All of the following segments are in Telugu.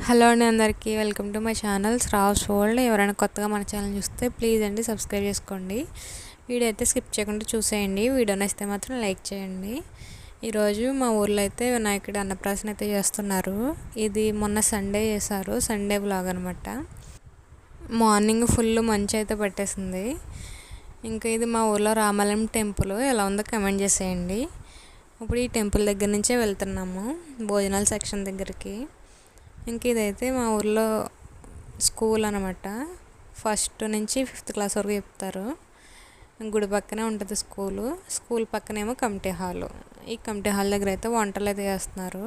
హలో అండి, అందరికీ welcome to my channel Rao's world. ఎవరైనా కొత్తగా మన ఛానల్ చూస్తే ప్లీజ్ అండి సబ్స్క్రైబ్ చేసుకోండి. వీడియో అయితే స్కిప్ చేయకుండా చూసేయండి. వీడియో నచ్చితే మాత్రం లైక్ చేయండి. ఈరోజు మా ఊర్లో అయితే వినాయకుడి అన్నప్రాసన అయితే చేస్తున్నారు. ఇది మొన్న సండే చేశారు, సండే వ్లాగ్ అనమాట. మార్నింగ్ ఫుల్ మంచు అయితే పట్టేసింది. ఇంకా ఇది మా ఊర్లో రామాలయం టెంపుల్. ఎలా ఉందో కమెంట్ చేసేయండి. ఇప్పుడు ఈ టెంపుల్ దగ్గర నుంచే వెళ్తున్నాము భోజనాల సెక్షన్ దగ్గరికి. ఇంక ఇదైతే మా ఊర్లో స్కూల్ అనమాట. ఫస్ట్ నుంచి 5th క్లాస్ వరకు చెప్తారు. గుడి పక్కనే ఉంటుంది స్కూల్ పక్కనేమో కమిటీ హాలు. ఈ కమిటీ హాల్ దగ్గర అయితే వంటలు అయితే చేస్తున్నారు.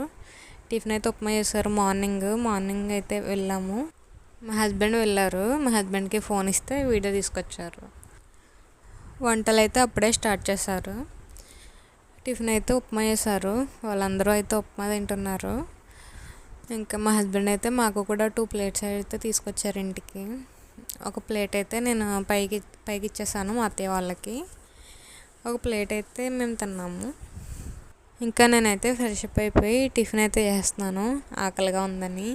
టిఫిన్ అయితే ఉప్మా చేశారు. మార్నింగ్ అయితే వెళ్ళాము. మా హస్బెండ్ వెళ్ళారు. మా హస్బెండ్కి ఫోన్ ఇస్తే వీడియో తీసుకొచ్చారు. వంటలు అయితే అప్పుడే స్టార్ట్ చేశారు. టిఫిన్ అయితే ఉప్మా చేశారు. వాళ్ళందరూ అయితే ఉప్మా తింటున్నారు. ఇంకా మా హస్బెండ్ అయితే మాకు కూడా 2 ప్లేట్స్ అయితే తీసుకొచ్చారు ఇంటికి. ఒక ప్లేట్ అయితే నేను పైకి ఇచ్చేసాను మా అత్తయ్య వాళ్ళకి. ఒక ప్లేట్ అయితే మేము తిన్నాము. ఇంకా నేనైతే ఫ్రెష్ అప్ అయిపోయి టిఫిన్ అయితే చేస్తున్నాను, ఆకలిగా ఉందని.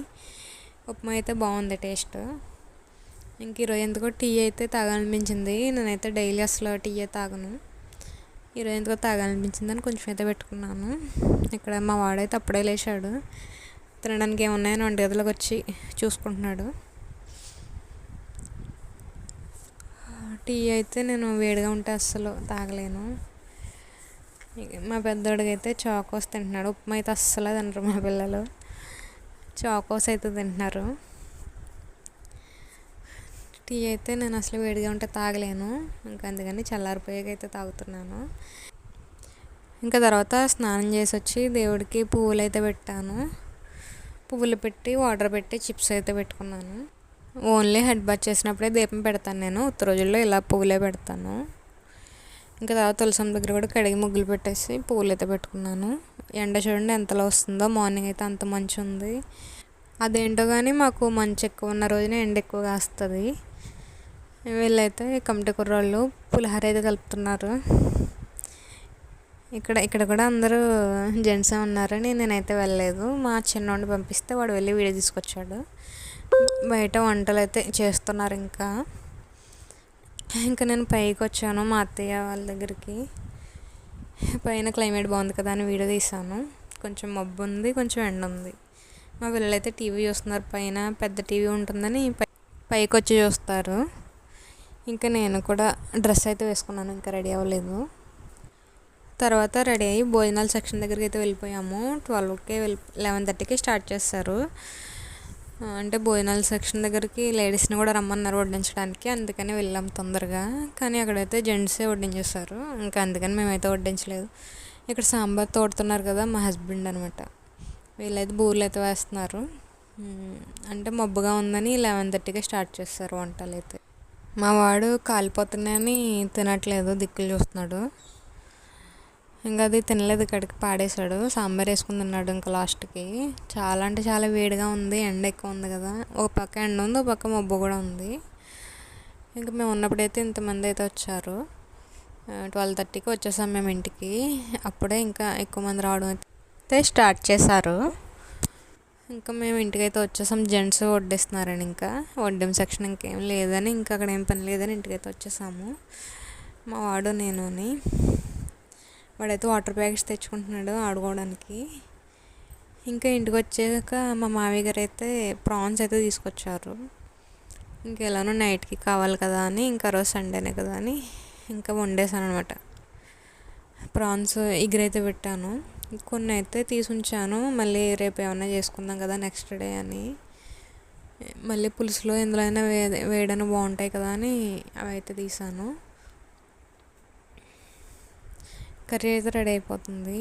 ఉప్మా అయితే బాగుంది టేస్ట్. ఇంక ఈరోజు ఎందుకో టీ అయితే తాగాలనిపించింది. నేనైతే డైలీ అసలు టీ తాగను. ఈరోజు ఎందుకో తాగాలనిపించిందని కొంచెం అయితే పెట్టుకున్నాను. ఇక్కడ మా వాడైతే అప్పుడే లేచాడు. తినడానికి ఏమున్నాయని వంటగదిలోకి వచ్చి చూసుకుంటున్నాడు. టీ అయితే నేను వేడిగా ఉంటే అస్సలు తాగలేను. మా పెద్దోడికి అయితే చాకోస్ తింటున్నాడు. ఉప్మా అయితే అస్సలు తినరు మా పిల్లలు. చాకోస్ అయితే తింటున్నారు. టీ అయితే నేను అసలు వేడిగా ఉంటే తాగలేను. ఇంకా అందుకని చల్లారిపోయాక అయితే తాగుతున్నాను. ఇంకా తర్వాత స్నానం చేసి వచ్చి దేవుడికి పువ్వులు అయితే పెట్టాను. పువ్వులు పెట్టి వాటర్ పెట్టి చిప్స్ అయితే పెట్టుకున్నాను. ఓన్లీ హెడ్ బాత్ చేసినప్పుడే దీపం పెడతాను నేను. ఉత్త రోజుల్లో ఇలా పువ్వులే పెడతాను. ఇంకా తర్వాత తులసం దగ్గర కూడా కడిగి ముగ్గులు పెట్టేసి పువ్వులు అయితే పెట్టుకున్నాను. ఎండ చూడండి ఎంతలో వస్తుందో. మార్నింగ్ అయితే అంత మంచు ఉంది. అదేంటో కానీ మాకు మంచు ఎక్కువ ఉన్న రోజునే ఎండ ఎక్కువగా వస్తుంది. వీళ్ళైతే కమిటీ కుర్రాళ్ళు పులిహోర అయితే కలుపుతున్నారు. ఇక్కడ కూడా అందరూ జెంట్సే ఉన్నారని నేనైతే వెళ్ళలేదు. మా చిన్నోడిని పంపిస్తే వాడు వెళ్ళి వీడియో తీసుకొచ్చాడు. బయట వంటలు అయితే చేస్తున్నారు. ఇంకా నేను పైకి వచ్చాను మా అత్తయ్య వాళ్ళ దగ్గరికి. పైన క్లైమేట్ బాగుంది కదా అని వీడియో తీసాను. కొంచెం మబ్బు ఉంది, కొంచెం ఎండ ఉంది. మా పిల్లలైతే టీవీ చూస్తున్నారు. పైన పెద్ద టీవీ ఉంటుందని పైకి వచ్చి చూస్తారు. ఇంకా నేను కూడా డ్రెస్ అయితే వేసుకున్నాను, ఇంకా రెడీ అవ్వలేదు. తర్వాత రెడీ అయ్యి భోజనాల సెక్షన్ దగ్గరికి అయితే వెళ్ళిపోయాము. 11:30కి స్టార్ట్ చేస్తారు. అంటే భోజనాల సెక్షన్ దగ్గరికి లేడీస్ని కూడా రమ్మన్నారు వడ్డించడానికి. అందుకని వెళ్ళాం తొందరగా. కానీ అక్కడైతే జెంట్సే వడ్డించేస్తారు. ఇంకా అందుకని మేమైతే వడ్డించలేదు. ఇక్కడ సాంబార్ తోడుతున్నారు కదా మా హస్బెండ్ అనమాట. వీళ్ళైతే బూరెలు అయితే వేస్తున్నారు. అంటే మబ్బుగా ఉందని 11:30కే స్టార్ట్ చేస్తారు వంటలు అయితే. మా వాడు కాలిపోతున్నాయని తినట్లేదు, దిక్కులు చూస్తున్నాడు. ఇంకా అది తినలేదు, ఇక్కడికి పాడేశాడు. సాంబార్ వేసుకుని తిన్నాడు ఇంకా లాస్ట్కి. చాలా అంటే చాలా వేడిగా ఉంది, ఎండ ఎక్కువ ఉంది కదా. ఒక పక్క ఎండ ఉంది, ఒక పక్క మబ్బు కూడా ఉంది. ఇంకా మేము ఉన్నప్పుడైతే ఇంతమంది అయితే వచ్చారు. 12:30కి వచ్చేసాం మేము ఇంటికి. అప్పుడే ఇంకా ఎక్కువ మంది రావడం అయితే స్టార్ట్ చేశారు. ఇంకా మేము ఇంటికి అయితే వచ్చేసాం. జెంట్స్ వడ్డిస్తున్నారని ఇంకా వడ్డం సెక్షన్ ఇంకేం లేదని, ఇంకా అక్కడ ఏం పని లేదని ఇంటికైతే వచ్చేసాము. మా వాడు నేనుని. వాడైతే వాటర్ ప్యాకెట్స్ తెచ్చుకుంటున్నాడు ఆడుకోవడానికి. ఇంకా ఇంటికి వచ్చాక మా మామయ్య గారు అయితే ప్రాన్స్ అయితే తీసుకొచ్చారు. ఇంకెలానో నైట్కి కావాలి కదా అని, ఇంకా రోజు సండేనే కదా అని ఇంకా వండేసాను అనమాట. ప్రాన్స్ ఎగురైతే పెట్టాను. కొన్ని అయితే తీసుంచాను, మళ్ళీ రేపు ఏమన్నా చేసుకుందాం కదా నెక్స్ట్ డే అని. మళ్ళీ పులుసులో ఎందులో అయినా వేయడానికి బాగుంటాయి కదా అని అవి అయితే తీసాను. కర్రీ అయితే రెడీ అయిపోతుంది.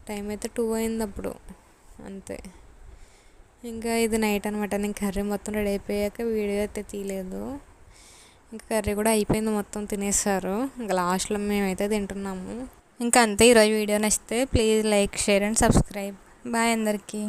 టైం అయితే 2 అయింది అప్పుడు, అంతే. ఇంకా ఇది నైట్ అనమాట. నేను కర్రీ మొత్తం రెడీ అయిపోయాక వీడియో అయితే తీయలేదు. ఇంకా కర్రీ కూడా అయిపోయింది, మొత్తం తినేసారు. ఇంకా లాస్ట్లో మేమైతే తింటున్నాము. ఇంకా అంతే. ఈరోజు వీడియో నచ్చితే please like, share and subscribe. Bye అందరికీ.